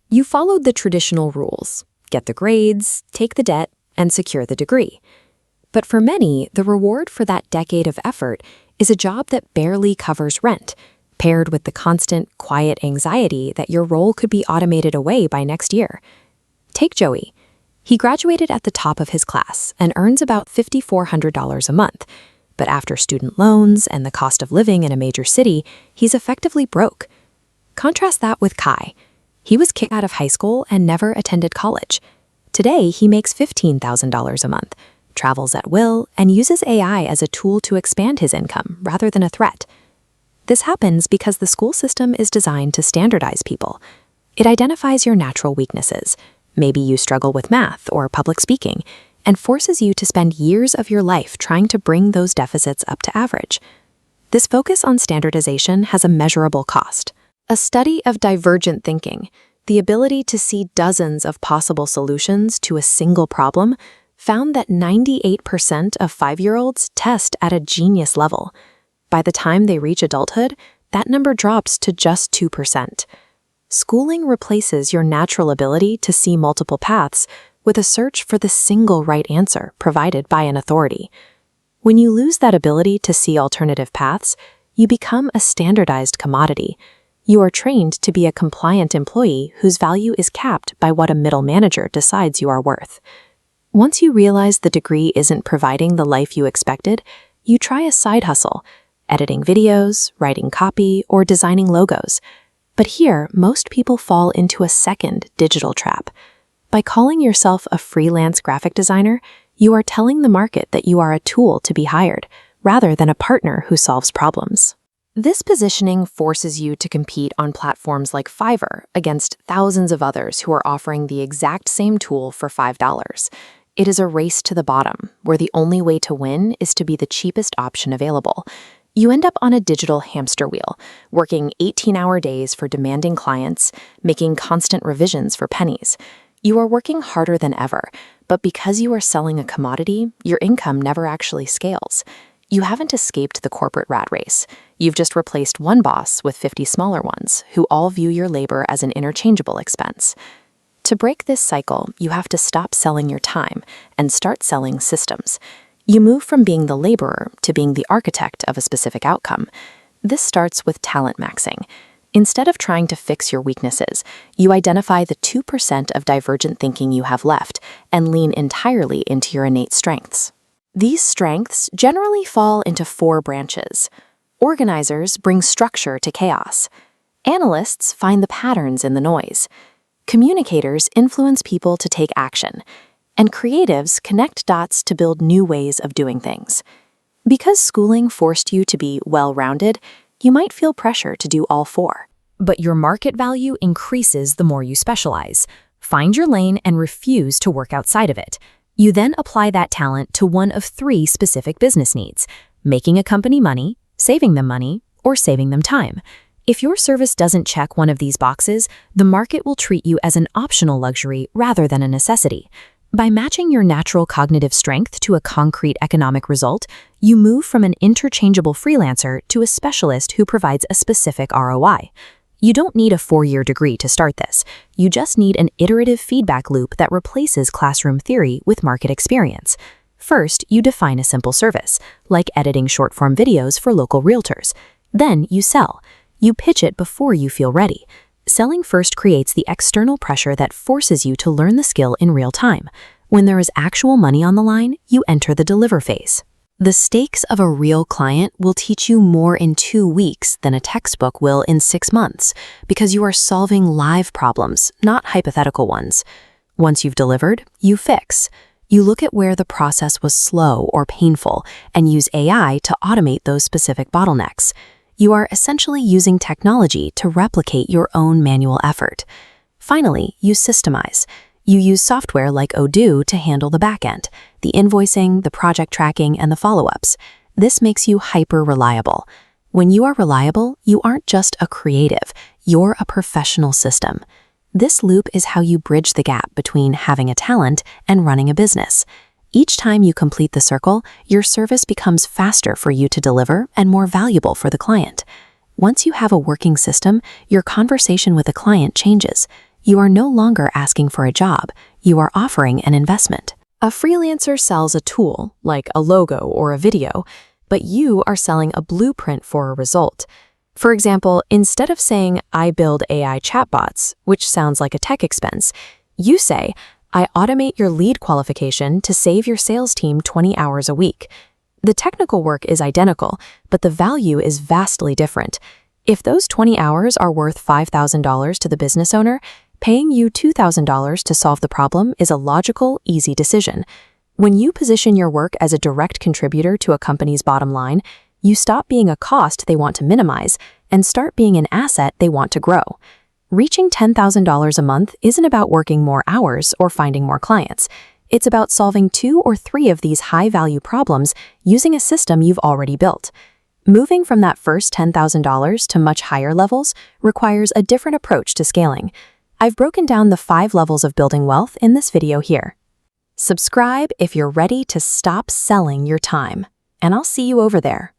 You followed the traditional rules: get the grades, take the debt, and secure the degree. But for many, the reward for that decade of effort is a job that barely covers rent, paired with the constant, quiet anxiety that your role could be automated away by next year. Take Joey. He graduated at the top of his class and earns about $5,400 a month. But after student loans and the cost of living in a major city, he's effectively broke. Contrast that with Kai. He was kicked out of high school and never attended college. Today, he makes $15,000 a month, travels at will, and uses AI as a tool to expand his income rather than a threat. This happens because the school system is designed to standardize people. It identifies your natural weaknesses. Maybe you struggle with math or public speaking, and forces you to spend years of your life trying to bring those deficits up to average. This focus on standardization has a measurable cost. A study of divergent thinking, the ability to see dozens of possible solutions to a single problem, found that 98% of 5-year-olds test at a genius level. By the time they reach adulthood, that number drops to just 2%. Schooling replaces your natural ability to see multiple paths with a search for the single right answer provided by an authority. When you lose that ability to see alternative paths, you become a standardized commodity. You are trained to be a compliant employee whose value is capped by what a middle manager decides you are worth. Once you realize the degree isn't providing the life you expected, you try a side hustle, editing videos, writing copy, or designing logos. But here, most people fall into a second digital trap. By calling yourself a freelance graphic designer, you are telling the market that you are a tool to be hired, rather than a partner who solves problems. This positioning forces you to compete on platforms like Fiverr against thousands of others who are offering the exact same tool for $5. It is a race to the bottom, where the only way to win is to be the cheapest option available. You end up on a digital hamster wheel, working 18-hour days for demanding clients, making constant revisions for pennies. You are working harder than ever, but because you are selling a commodity, your income never actually scales. You haven't escaped the corporate rat race. You've just replaced one boss with 50 smaller ones, who all view your labor as an interchangeable expense. To break this cycle, you have to stop selling your time and start selling systems. You move from being the laborer to being the architect of a specific outcome. This starts with talent maxing. Instead of trying to fix your weaknesses, you identify the 2% of divergent thinking you have left and lean entirely into your innate strengths. These strengths generally fall into 4 branches. Organizers bring structure to chaos. Analysts find the patterns in the noise. Communicators influence people to take action. And creatives connect dots to build new ways of doing things. Because schooling forced you to be well-rounded, you might feel pressure to do all 4. But your market value increases the more you specialize. Find your lane and refuse to work outside of it. You then apply that talent to one of 3 specific business needs: making a company money, saving them money, or saving them time. If your service doesn't check one of these boxes, the market will treat you as an optional luxury rather than a necessity. By matching your natural cognitive strength to a concrete economic result, you move from an interchangeable freelancer to a specialist who provides a specific ROI. You don't need a 4-year degree to start this. You just need an iterative feedback loop that replaces classroom theory with market experience. First, you define a simple service, like editing short-form videos for local realtors. Then you sell. You pitch it before you feel ready. Selling first creates the external pressure that forces you to learn the skill in real time. When there is actual money on the line, you enter the deliver phase. The stakes of a real client will teach you more in 2 weeks than a textbook will in 6 months, because you are solving live problems, not hypothetical ones. Once you've delivered, you fix. You look at where the process was slow or painful and use AI to automate those specific bottlenecks. You are essentially using technology to replicate your own manual effort. Finally, you systemize. You use software like Odoo to handle the backend, the invoicing, the project tracking, and the follow-ups. This makes you hyper-reliable. When you are reliable, you aren't just a creative, you're a professional system. This loop is how you bridge the gap between having a talent and running a business. Each time you complete the circle, your service becomes faster for you to deliver and more valuable for the client. Once you have a working system, your conversation with a client changes. You are no longer asking for a job, you are offering an investment. A freelancer sells a tool, like a logo or a video, but you are selling a blueprint for a result. For example, instead of saying, "I build AI chatbots," which sounds like a tech expense, you say, "I automate your lead qualification to save your sales team 20 hours a week." The technical work is identical, but the value is vastly different. If those 20 hours are worth $5,000 to the business owner, paying you $2,000 to solve the problem is a logical, easy decision. When you position your work as a direct contributor to a company's bottom line, you stop being a cost they want to minimize and start being an asset they want to grow. Reaching $10,000 a month isn't about working more hours or finding more clients. It's about solving 2 or 3 of these high-value problems using a system you've already built. Moving from that first $10,000 to much higher levels requires a different approach to scaling. I've broken down the 5 levels of building wealth in this video here. Subscribe if you're ready to stop selling your time, and I'll see you over there.